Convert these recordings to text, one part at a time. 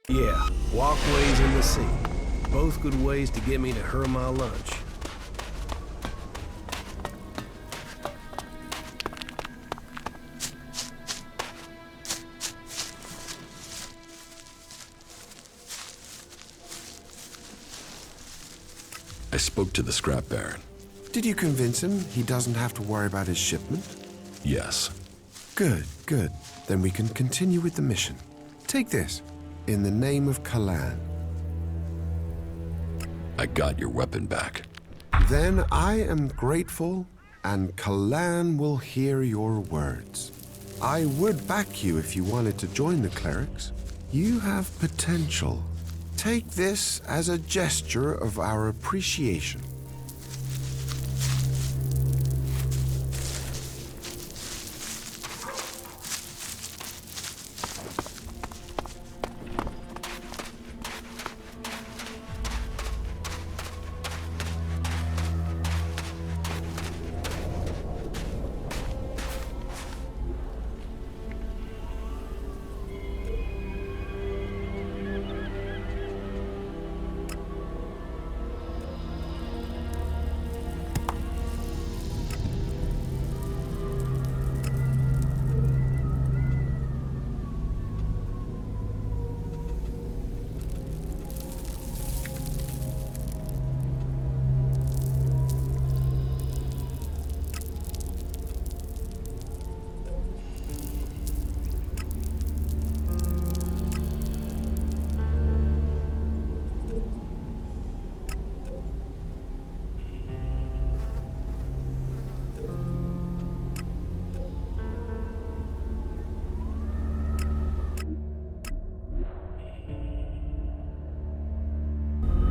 Yeah, walkways in the sea. Both good ways to get me to hurl my lunch. I spoke to the scrap baron. Did you convince him he doesn't have to worry about his shipment? Yes. Good, good. Then we can continue with the mission. Take this, in the name of Kalan. I got your weapon back. Then I am grateful, and Kalan will hear your words. I would back you if you wanted to join the clerics. You have potential. Take this as a gesture of our appreciation.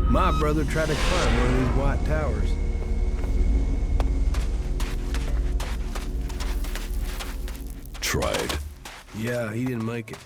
My brother tried to climb one of these white towers. Tried. Yeah, he didn't make it.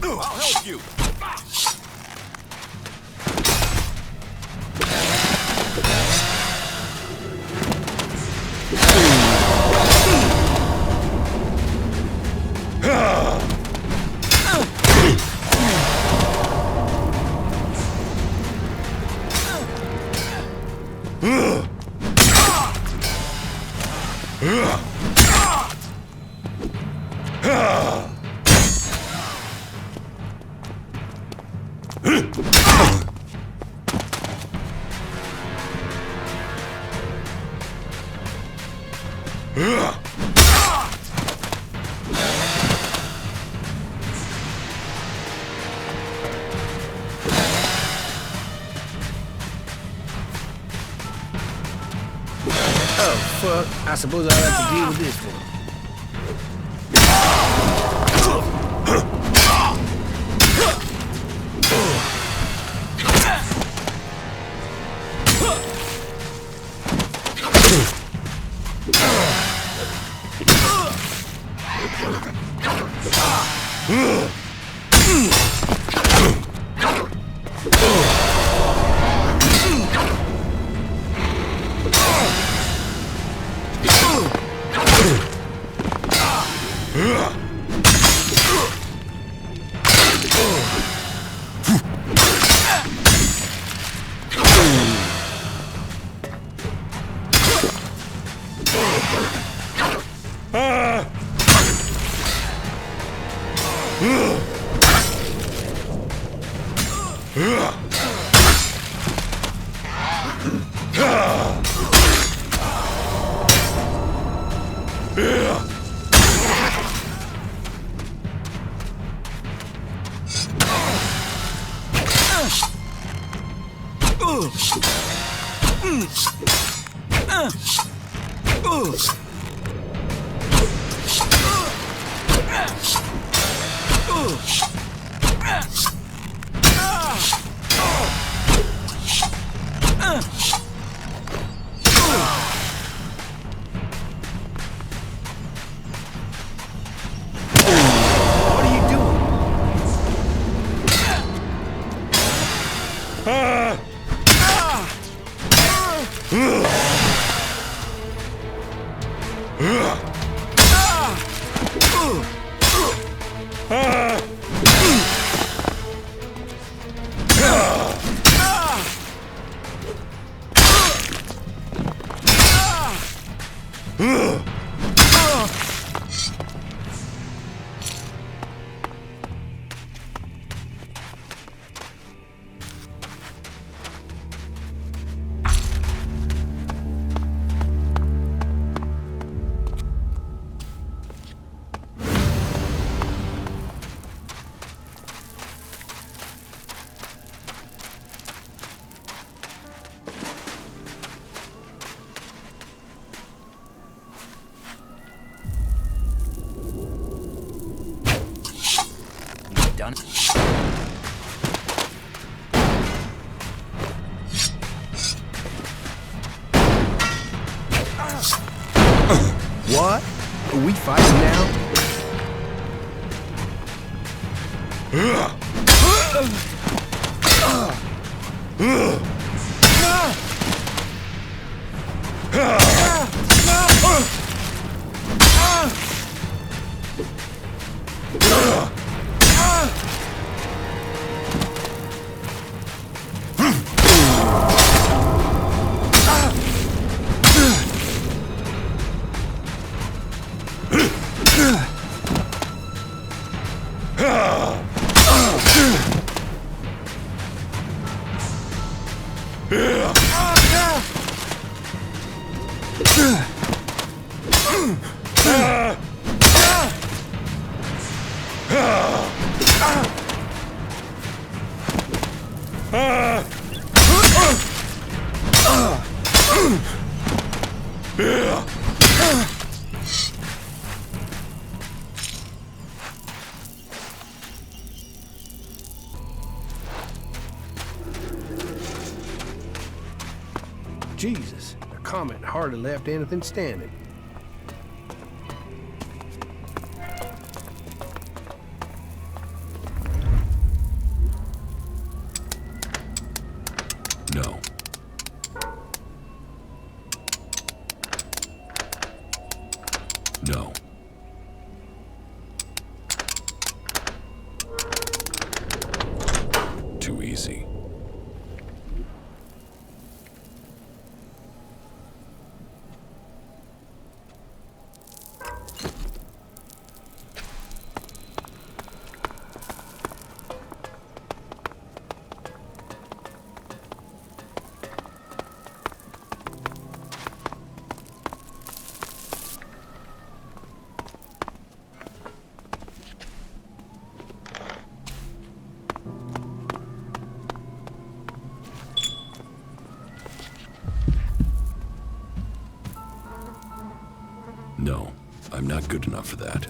I'll help you! Oh, fuck. I suppose I'll have to deal with this one. What are you doing? Done. What? Are we fighting now? Jesus, the comet hardly left anything standing. No. No. Too easy. No, I'm not good enough for that.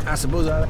I suppose I...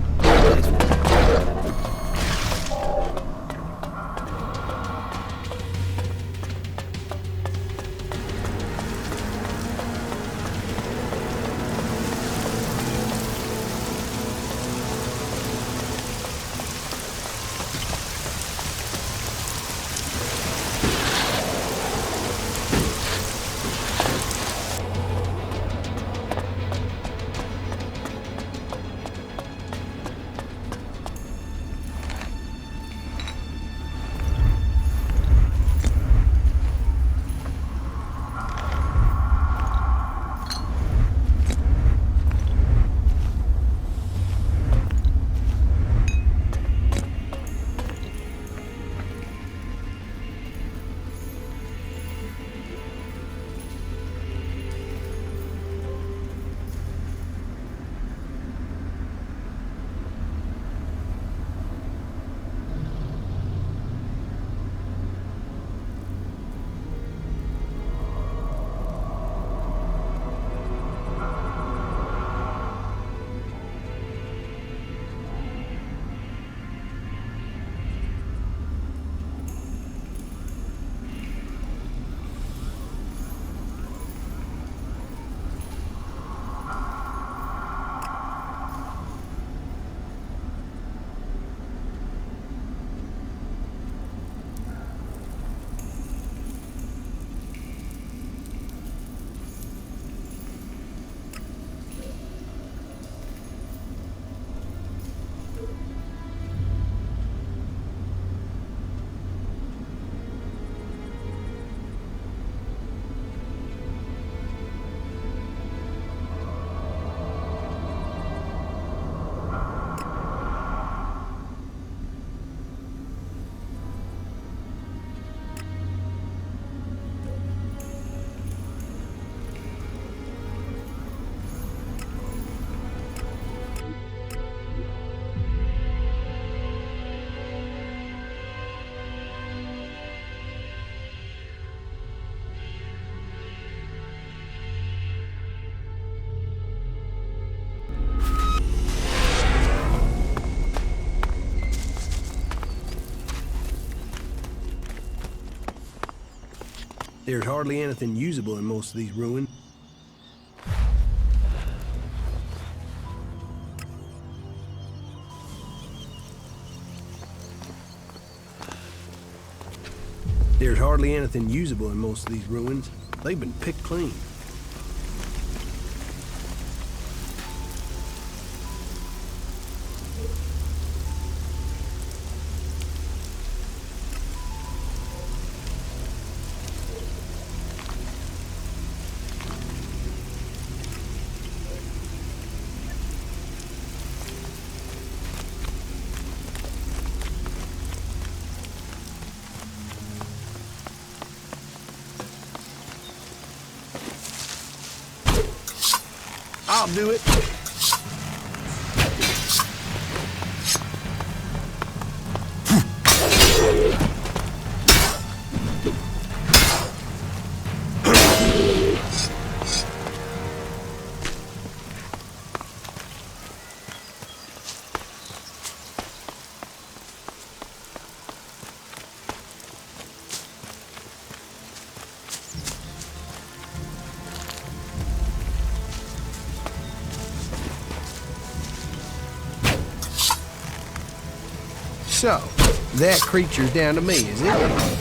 There's hardly anything usable in most of these ruins. There's hardly anything usable in most of these ruins. They've been picked clean. I'll do it. So, that creature's down to me, is it?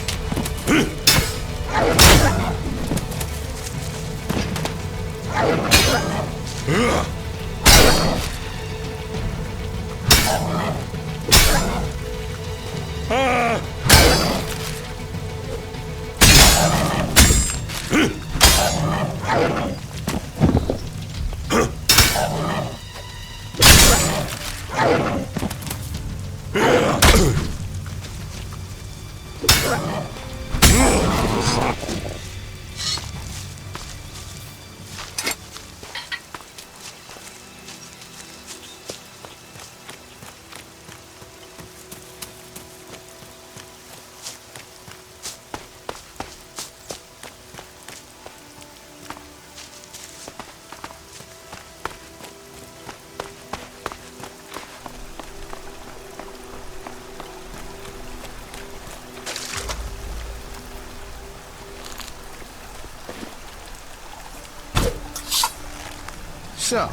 So,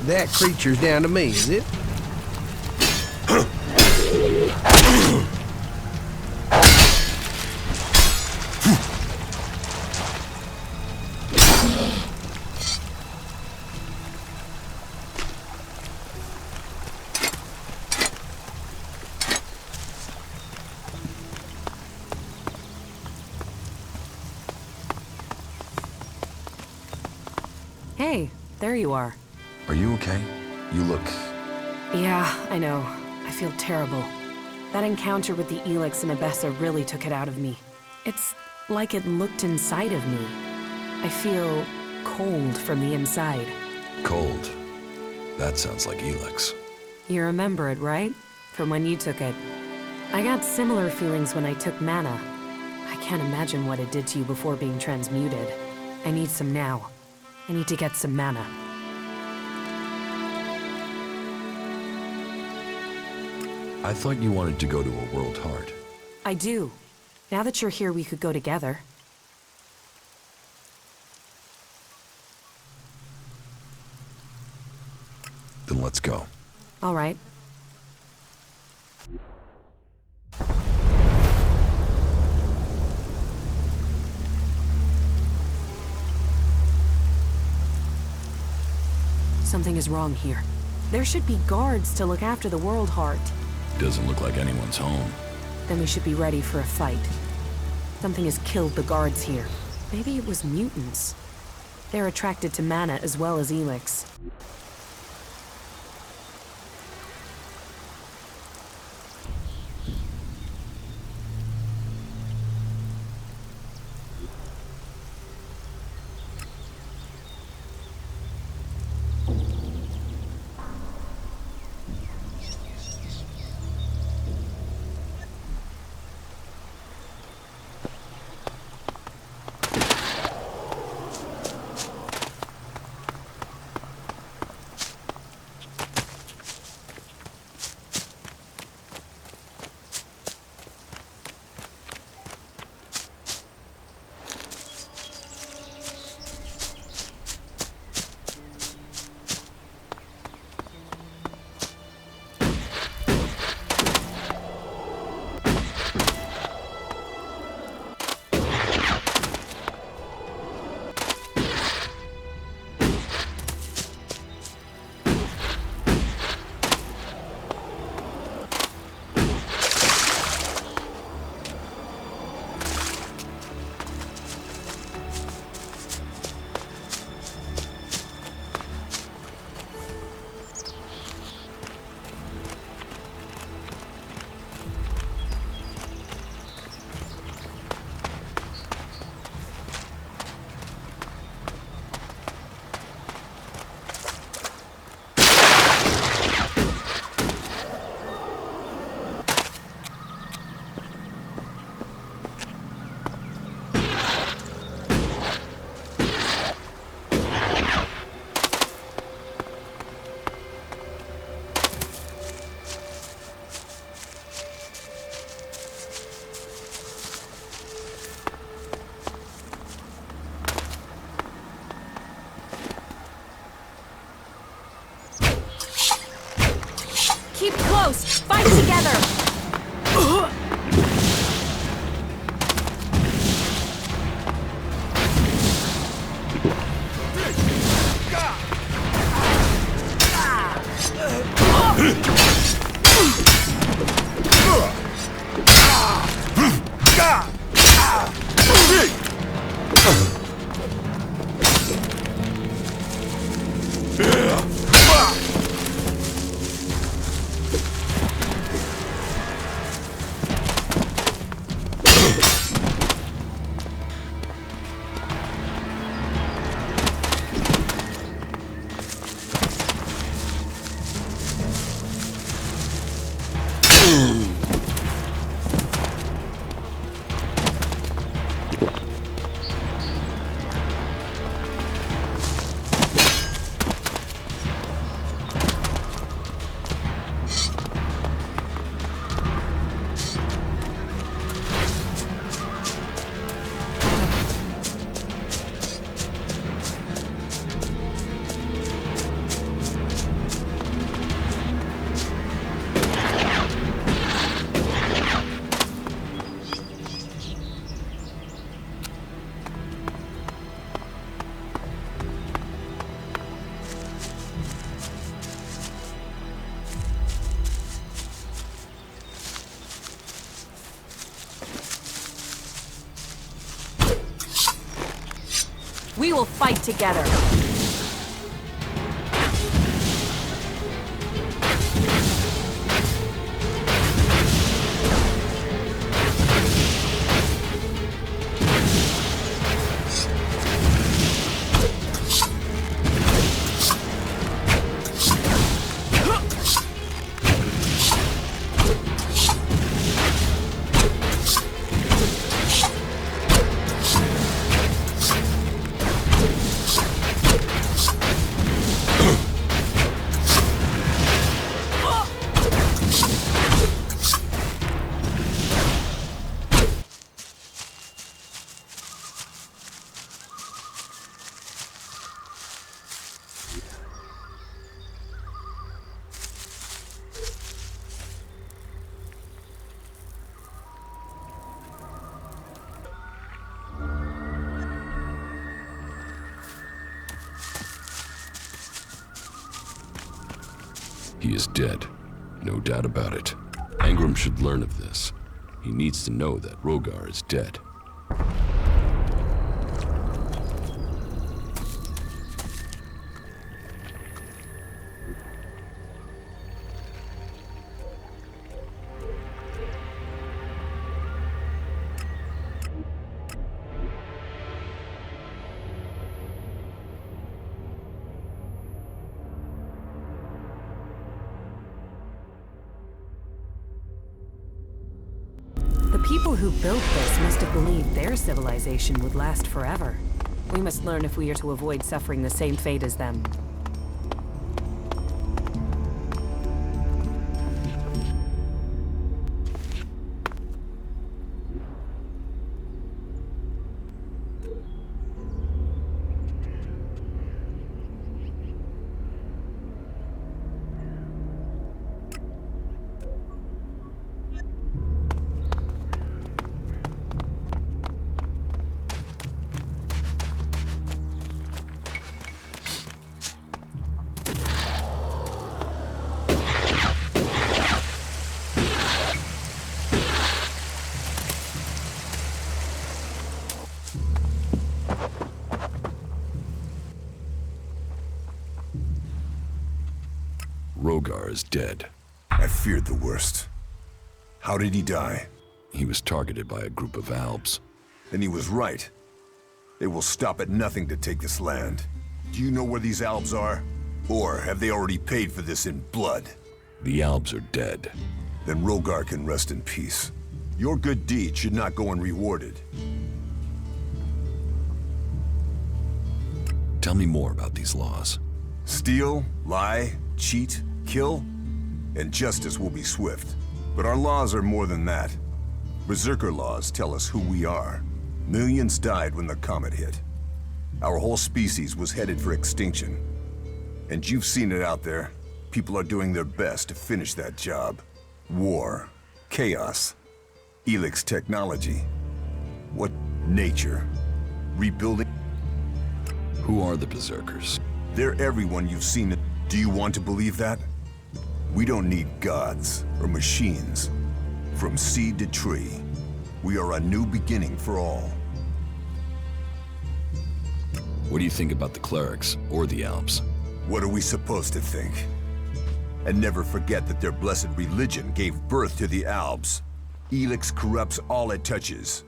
that creature's down to me, is it? Hey, there you are. Are you okay? You look... Yeah, I know. I feel terrible. That encounter with the Elex and Abessa really took it out of me. It's like it looked inside of me. I feel cold from the inside. cold. That sounds like Elex. You remember it, right? From when you took it. I got similar feelings when I took mana. I can't imagine what it did to you before being transmuted. I need some now. I need to get some mana. I thought you wanted to go to a world heart. I do. Now that you're here, we could go together. Then let's go. All right. Something is wrong here. There should be guards to look after the World Heart. Doesn't look like anyone's home. Then we should be ready for a fight. Something has killed the guards here. Maybe it was mutants. They're attracted to mana as well as Elex. Keep close! Fight together! We will fight together. He is dead. No doubt about it. Ingram should learn of this. He needs to know that Rogar is dead. The people who built this must have believed their civilization would last forever. We must learn if we are to avoid suffering the same fate as them. Rogar is dead. I feared the worst. How did he die? He was targeted by a group of Albs. Then he was right. They will stop at nothing to take this land. Do you know where these Albs are? Or have they already paid for this in blood? The Albs are dead. Then Rogar can rest in peace. Your good deed should not go unrewarded. Tell me more about these laws. Steal, lie, cheat, kill, and justice will be swift. But our laws are more than that. Berserker laws tell us who we are. Millions died when the comet hit. Our whole species was headed for extinction. And you've seen it out there. People are doing their best to finish that job. War, chaos, Elex technology. What nature? Rebuilding? Who are the Berserkers? They're everyone you've seen. Do you want to believe that? We don't need gods or machines. From seed to tree, we are a new beginning for all. What do you think about the clerics or the Albs? What are we supposed to think? And never forget that their blessed religion gave birth to the Albs. Elex corrupts all it touches.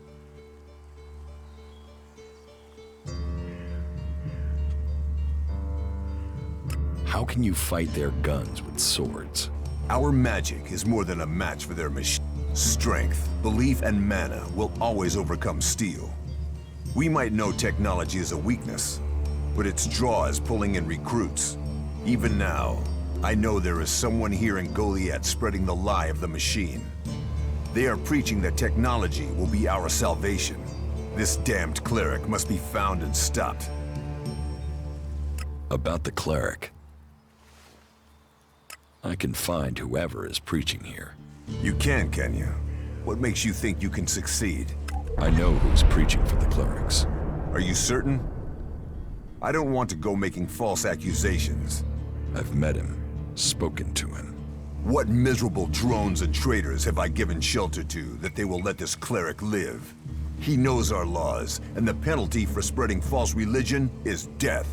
How can you fight their guns with swords? Our magic is more than a match for their machine. Strength, belief, and mana will always overcome steel. We might know technology is a weakness, but its draw is pulling in recruits. Even now, I know there is someone here in Goliath spreading the lie of the machine. They are preaching that technology will be our salvation. This damned cleric must be found and stopped. About the cleric. I can find whoever is preaching here. You can you? What makes you think you can succeed? I know who's preaching for the clerics. Are you certain? I don't want to go making false accusations. I've met him, spoken to him. What miserable drones and traitors have I given shelter to that they will let this cleric live? He knows our laws, and the penalty for spreading false religion is death.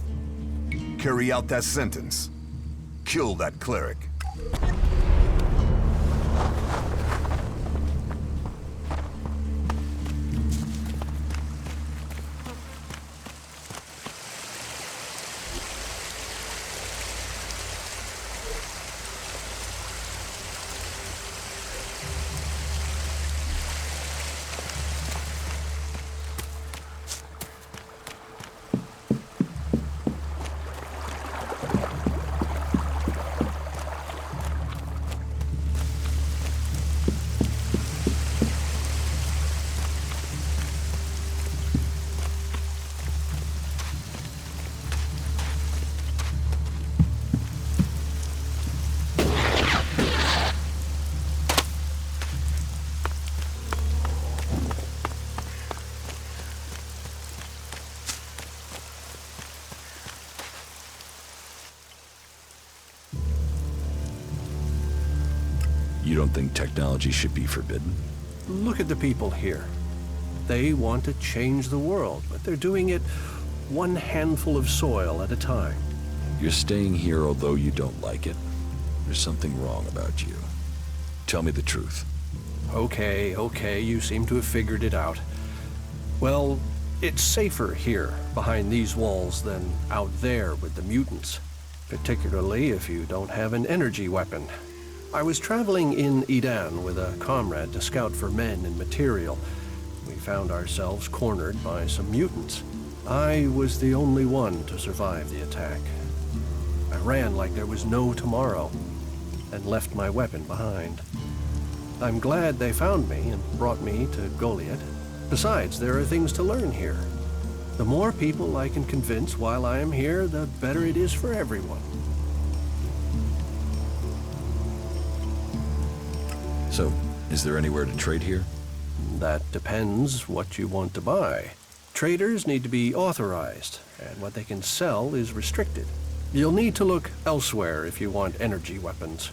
Carry out that sentence. Kill that cleric. You don't think technology should be forbidden? Look at the people here. They want to change the world, but they're doing it one handful of soil at a time. You're staying here although you don't like it. There's something wrong about you. Tell me the truth. Okay, you seem to have figured it out. Well, it's safer here, behind these walls, than out there with the mutants. Particularly if you don't have an energy weapon. I was traveling in Eden with a comrade to scout for men and material. We found ourselves cornered by some mutants. I was the only one to survive the attack. I ran like there was no tomorrow, and left my weapon behind. I'm glad they found me and brought me to Goliath. Besides, there are things to learn here. The more people I can convince while I am here, the better it is for everyone. So, is there anywhere to trade here? That depends what you want to buy. Traders need to be authorized, and what they can sell is restricted. You'll need to look elsewhere if you want energy weapons,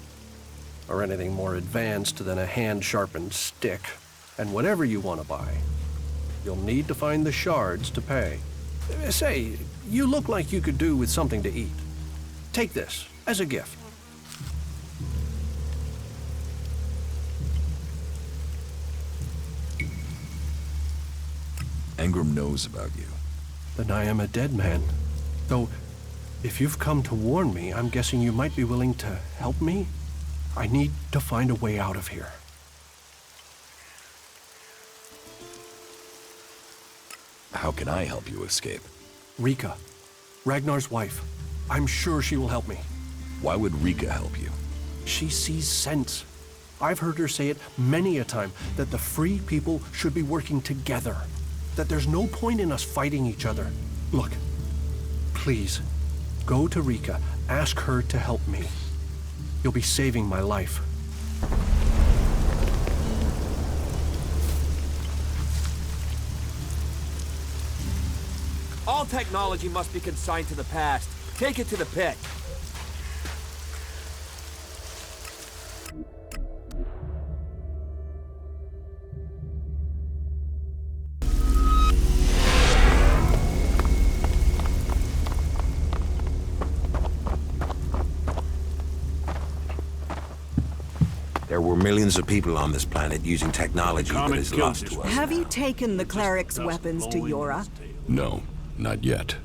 or anything more advanced than a hand-sharpened stick. And whatever you want to buy, you'll need to find the shards to pay. Say, you look like you could do with something to eat. Take this as a gift. Engram knows about you. Then I am a dead man. Though, if you've come to warn me, I'm guessing you might be willing to help me? I need to find a way out of here. How can I help you escape? Rika, Ragnar's wife. I'm sure she will help me. Why would Rika help you? She sees sense. I've heard her say it many a time, that the free people should be working together. That there's no point in us fighting each other. Look, please, go to Rika, ask her to help me. You'll be saving my life. All technology must be consigned to the past. Take it to the pit. There were millions of people on this planet using technology that is lost to us. Have you taken the cleric's weapons to Yora? No, not yet.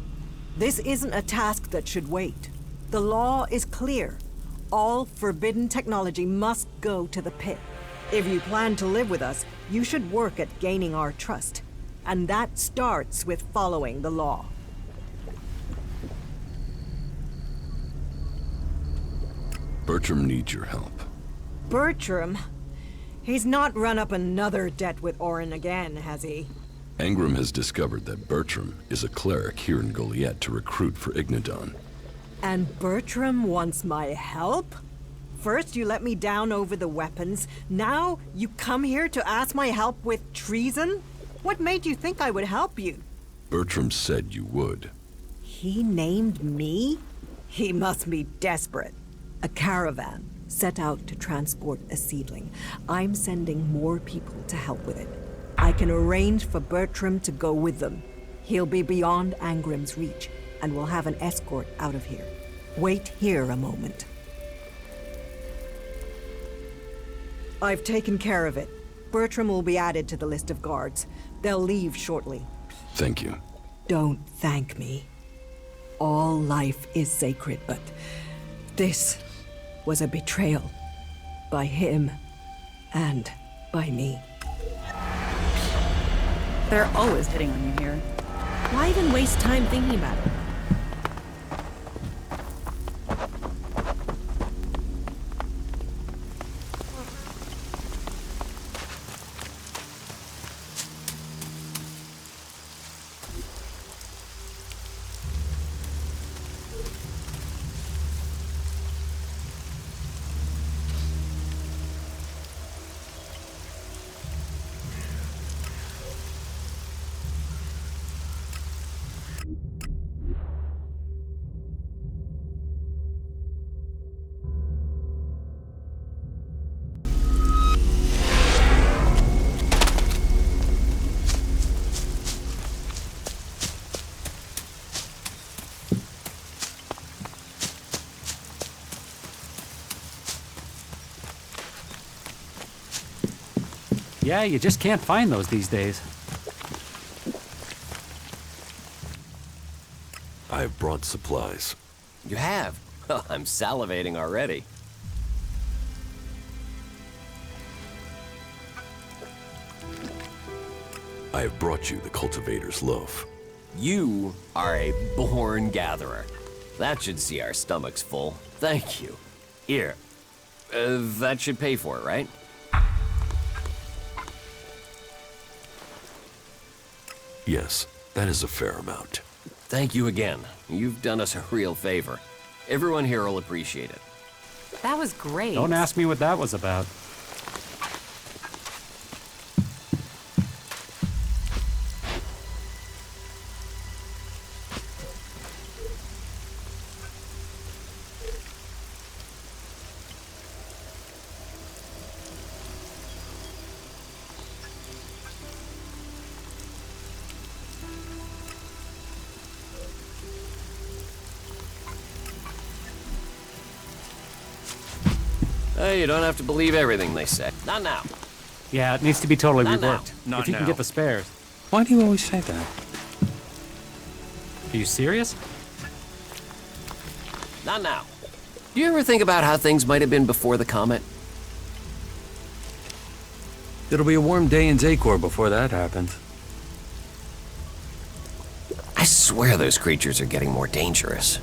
This isn't a task that should wait. The law is clear. All forbidden technology must go to the pit. If you plan to live with us, you should work at gaining our trust. And that starts with following the law. Bertram needs your help. Bertram? He's not run up another debt with Orin again, has he? Engram has discovered that Bertram is a cleric here in Goliath to recruit for Ignadon. And Bertram wants my help? First you let me down over the weapons, now you come here to ask my help with treason? What made you think I would help you? Bertram said you would. He named me? He must be desperate. A caravan set out to transport a seedling. I'm sending more people to help with it. I can arrange for Bertram to go with them. He'll be beyond Angrim's reach, and we'll have an escort out of here. Wait here a moment. I've taken care of it. Bertram will be added to the list of guards. They'll leave shortly. Thank you. Don't thank me. All life is sacred, but this was a betrayal. By him, and by me. They're always hitting on you here. Why even waste time thinking about it? Yeah, you just can't find those these days. I've brought supplies. You have? Oh, I'm salivating already. I have brought you the cultivator's loaf. You are a born gatherer. That should see our stomachs full. Thank you. Here. That should pay for it, right? Yes, that is a fair amount. Thank you again. You've done us a real favor. Everyone here will appreciate it. That was great. Don't ask me what that was about. You don't have to believe everything they say. Not now. Yeah, it needs to be totally Not now. reworked. Not if you now. can get the spares. Why do you always say that? Are you serious? Not now. Do you ever think about how things might have been before the comet? It'll be a warm day in Zakor before that happens. I swear those creatures are getting more dangerous.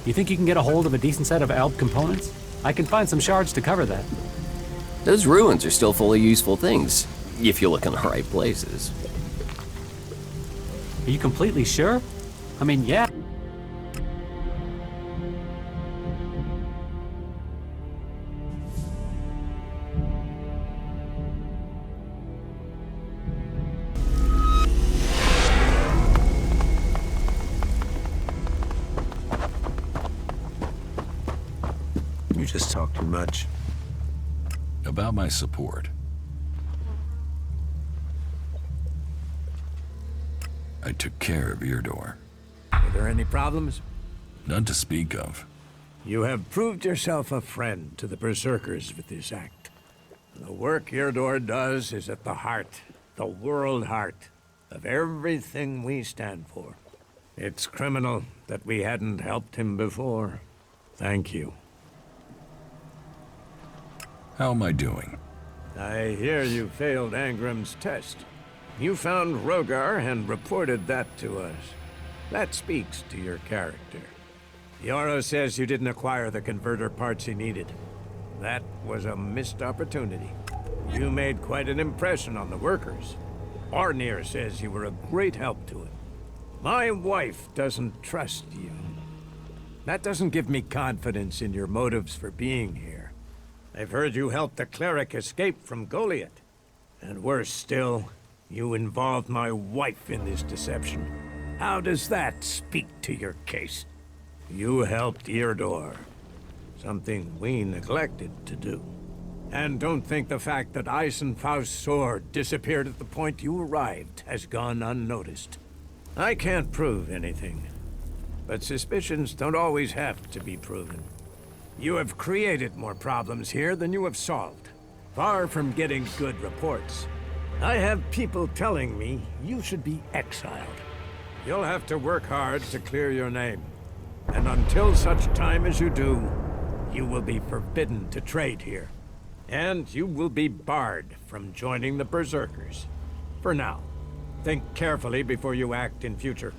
You think you can get a hold of a decent set of alb components? I can find some shards to cover that. Those ruins are still full of useful things, if you look in the right places. Are you completely sure? I mean, yeah. You just talk too much. About my support. I took care of Eardor. Are there any problems? None to speak of. You have proved yourself a friend to the Berserkers with this act. The work Eardor does is at the heart, the world heart, of everything we stand for. It's criminal that we hadn't helped him before. Thank you. How am I doing? I hear you failed Angrim's test. You found Rogar and reported that to us. That speaks to your character. Yoro says you didn't acquire the converter parts he needed. That was a missed opportunity. You made quite an impression on the workers. Arnir says you were a great help to him. My wife doesn't trust you. That doesn't give me confidence in your motives for being here. I've heard you helped the cleric escape from Goliath. And worse still, you involved my wife in this deception. How does that speak to your case? You helped Eardor. Something we neglected to do. And don't think the fact that Eisenfaust's sword disappeared at the point you arrived has gone unnoticed. I can't prove anything, but suspicions don't always have to be proven. You have created more problems here than you have solved, far from getting good reports. I have people telling me you should be exiled. You'll have to work hard to clear your name. And until such time as you do, you will be forbidden to trade here. And you will be barred from joining the Berserkers. For now. Think carefully before you act in future.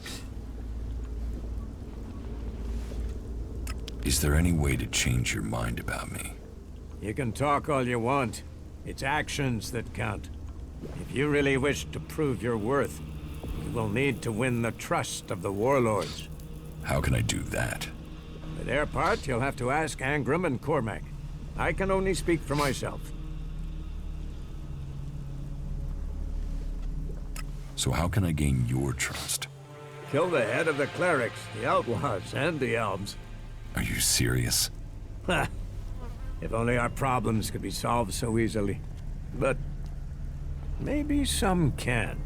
Is there any way to change your mind about me? You can talk all you want. It's actions that count. If you really wish to prove your worth, you will need to win the trust of the warlords. How can I do that? For their part, you'll have to ask Angram and Cormac. I can only speak for myself. So how can I gain your trust? Kill the head of the clerics, the outlaws, and the elves. Are you serious? Ha! If only our problems could be solved so easily. But maybe some can.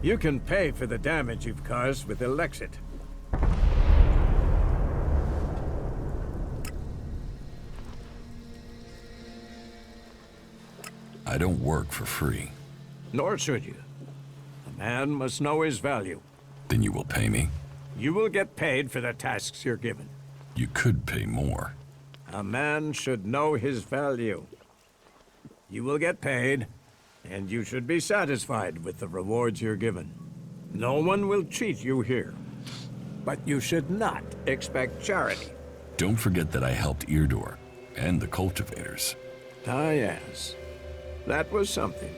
You can pay for the damage you've caused with Elex. I don't work for free. Nor should you. A man must know his value. Then you will pay me? You will get paid for the tasks you're given. You could pay more. A man should know his value. You will get paid, and you should be satisfied with the rewards you're given. No one will cheat you here. But you should not expect charity. Don't forget that I helped Eardor, and the cultivators. Ah, yes. That was something.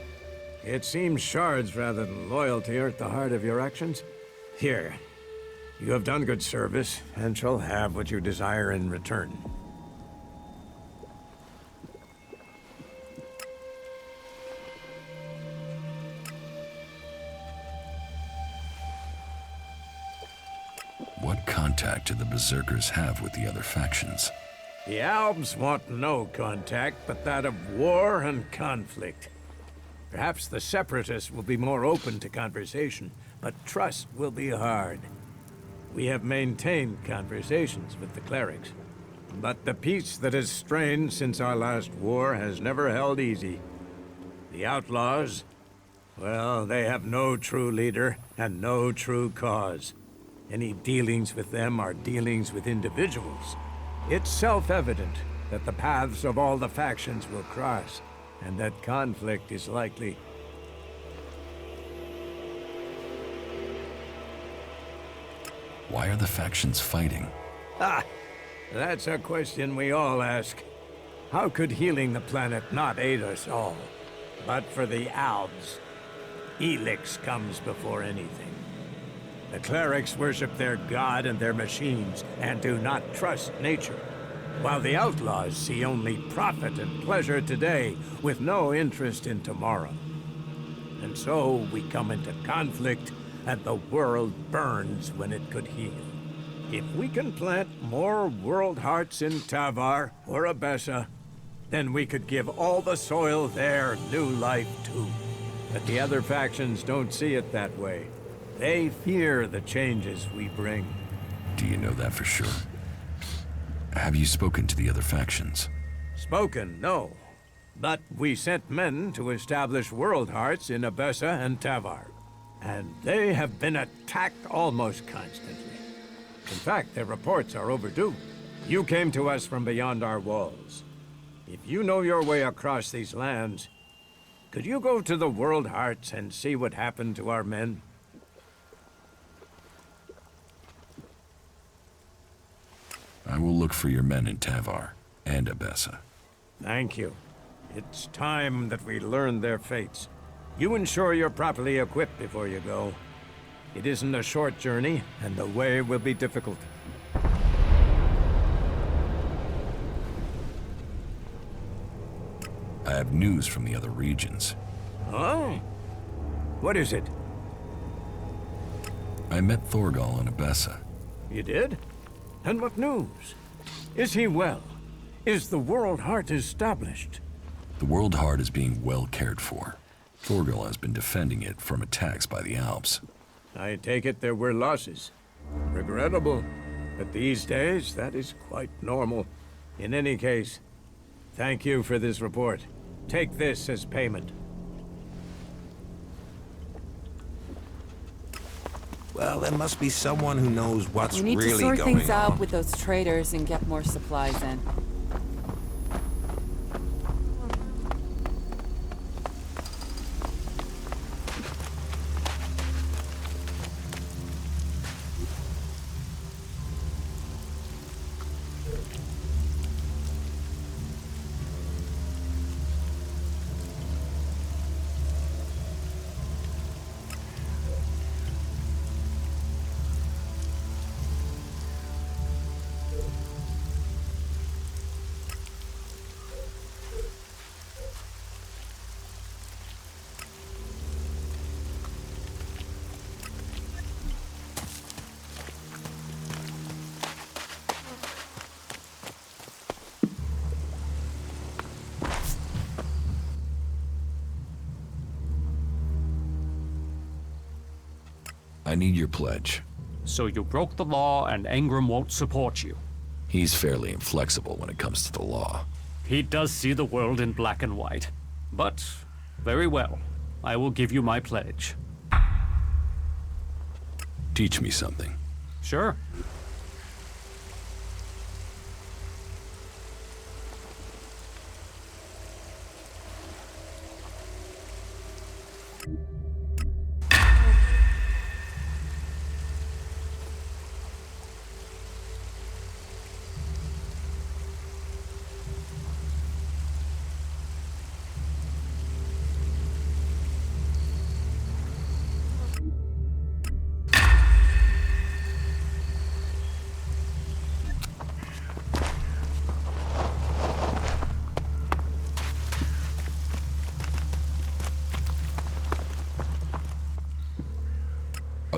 It seems shards rather than loyalty are at the heart of your actions. Here, you have done good service, and shall have what you desire in return. What contact do the Berserkers have with the other factions? The Albs want no contact but that of war and conflict. Perhaps the Separatists will be more open to conversation, but trust will be hard. We have maintained conversations with the clerics, but the peace that has strained since our last war has never held easy. The outlaws, well, they have no true leader and no true cause. Any dealings with them are dealings with individuals. It's self-evident that the paths of all the factions will cross, and that conflict is likely. Why are the factions fighting? Ah, that's a question we all ask. How could healing the planet not aid us all? But for the Albs, Elex comes before anything. The clerics worship their god and their machines, and do not trust nature. While the outlaws see only profit and pleasure today, with no interest in tomorrow. And so we come into conflict, and the world burns when it could heal. If we can plant more world hearts in Tavar or Abessa, then we could give all the soil there new life too. But the other factions don't see it that way. They fear the changes we bring. Do you know that for sure? Have you spoken to the other factions? Spoken, no. But we sent men to establish world hearts in Abessa and Tavar. And they have been attacked almost constantly. In fact, their reports are overdue. You came to us from beyond our walls. If you know your way across these lands, could you go to the world hearts and see what happened to our men? I will look for your men in Tavar and Abessa. Thank you. It's time that we learn their fates. You ensure you're properly equipped before you go. It isn't a short journey, and the way will be difficult. I have news from the other regions. Oh? What is it? I met Thorgal in Abessa. You did? And what news? Is he well? Is the World Heart established? The World Heart is being well cared for. Thorgal has been defending it from attacks by the Alps. I take it there were losses. Regrettable, but these days that is quite normal. In any case, thank you for this report. Take this as payment. Well, there must be someone who knows what's We need really to sort going things out on. with those traders and get more supplies in. I need your pledge. So you broke the law and Engram won't support you. He's fairly inflexible when it comes to the law. He does see the world in black and white. But, very well. I will give you my pledge. Teach me something. Sure.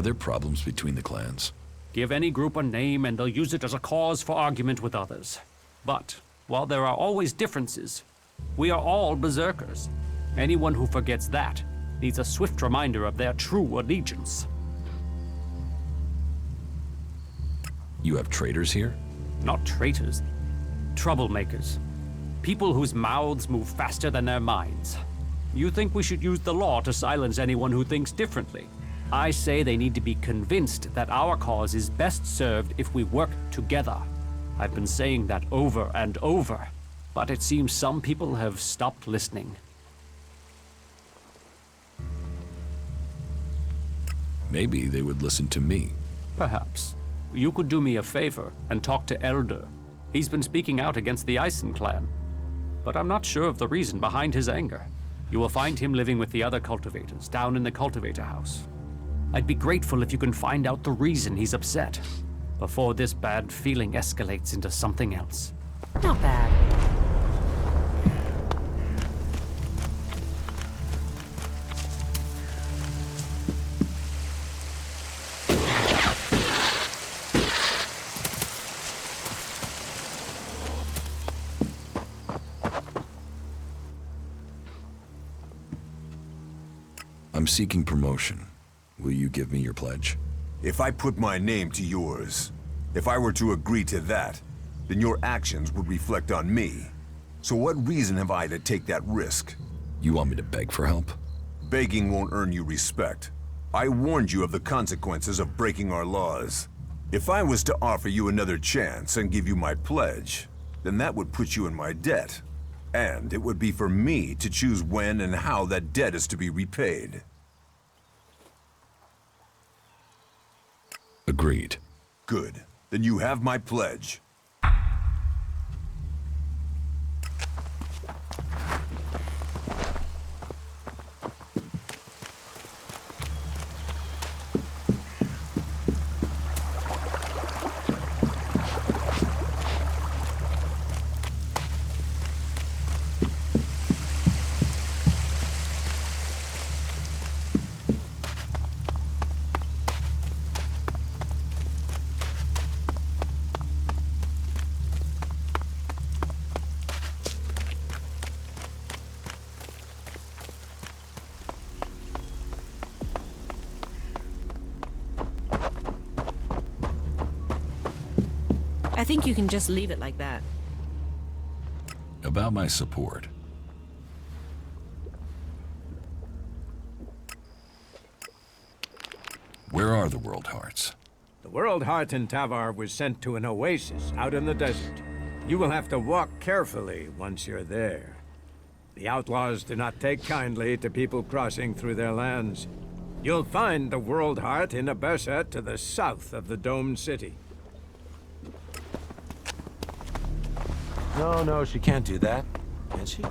Are there problems between the clans? Give any group a name and they'll use it as a cause for argument with others. But, while there are always differences, we are all berserkers. Anyone who forgets that needs a swift reminder of their true allegiance. You have traitors here? Not traitors. Troublemakers. People whose mouths move faster than their minds. You think we should use the law to silence anyone who thinks differently? I say they need to be convinced that our cause is best served if we work together. I've been saying that over and over, but it seems some people have stopped listening. Maybe they would listen to me. Perhaps. You could do me a favor and talk to Elder. He's been speaking out against the Eisen clan, but I'm not sure of the reason behind his anger. You will find him living with the other cultivators down in the cultivator house. I'd be grateful if you can find out the reason he's upset, before this bad feeling escalates into something else. Not bad. I'm seeking promotion. Will you give me your pledge? If I put my name to yours, if I were to agree to that, then your actions would reflect on me. So what reason have I to take that risk? You want me to beg for help? Begging won't earn you respect. I warned you of the consequences of breaking our laws. If I was to offer you another chance and give you my pledge, then that would put you in my debt. And it would be for me to choose when and how that debt is to be repaid. Agreed. Good. Then you have my pledge. I think you can just leave it like that. About my support. Where are the World Hearts? The World Heart in Tavar was sent to an oasis out in the desert. You will have to walk carefully once you're there. The outlaws do not take kindly to people crossing through their lands. You'll find the World Heart in Abessa to the south of the domed city. No, she can't do that. Can she?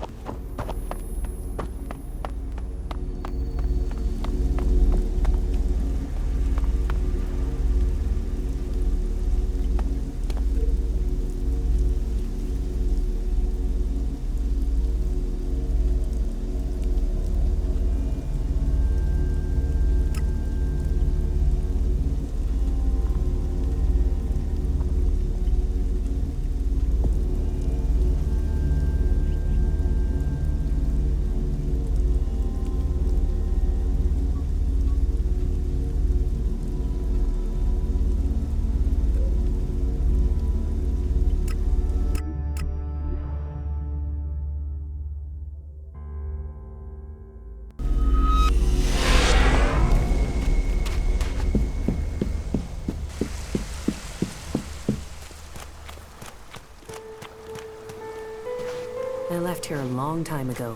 I left here a long time ago.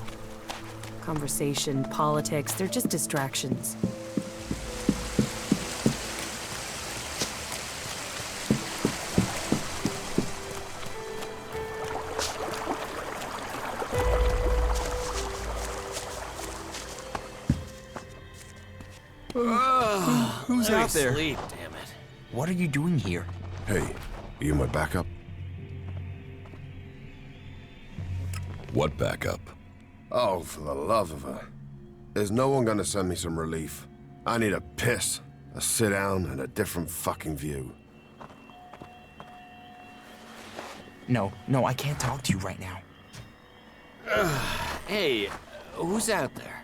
Conversation, politics, they're just distractions. Who's out there? Sleep, damn it. What are you doing here? Hey, are you my backup? What backup? Oh, for the love of her. Is no one gonna send me some relief? I need a piss, a sit down, and a different fucking view. No, I can't talk to you right now. Hey, who's out there?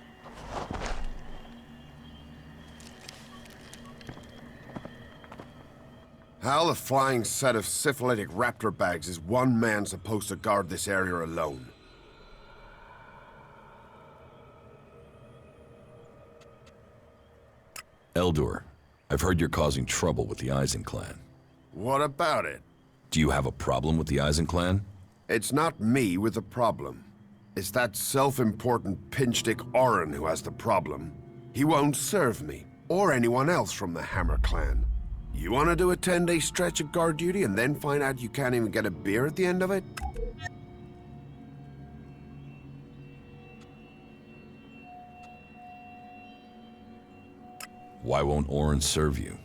How the flying set of syphilitic raptor bags is one man supposed to guard this area alone? Eldor, I've heard you're causing trouble with the Eisen clan. What about it? Do you have a problem with the Eisen clan? It's not me with the problem. It's that self-important pinchstick Orin who has the problem. He won't serve me, or anyone else from the Hammer clan. You want to do a 10-day stretch of guard duty and then find out you can't even get a beer at the end of it? Why won't Orin serve you?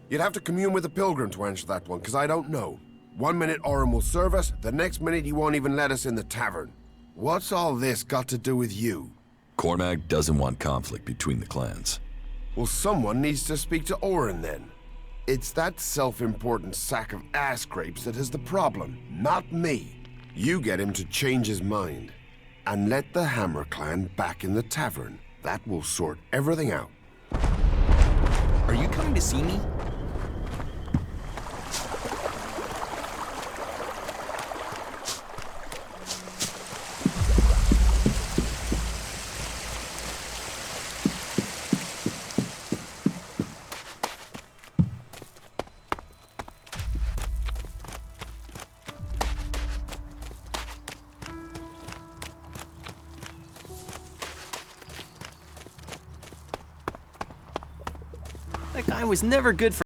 You'd have to commune with the Pilgrim to answer that one, because I don't know. One minute Orin will serve us, the next minute he won't even let us in the tavern. What's all this got to do with you? Cormac doesn't want conflict between the clans. Well, someone needs to speak to Orin then. It's that self-important sack of ass grapes that is the problem, not me. You get him to change his mind, and let the Hammer clan back in the tavern. That will sort everything out. Are you coming to see me? That guy was never good for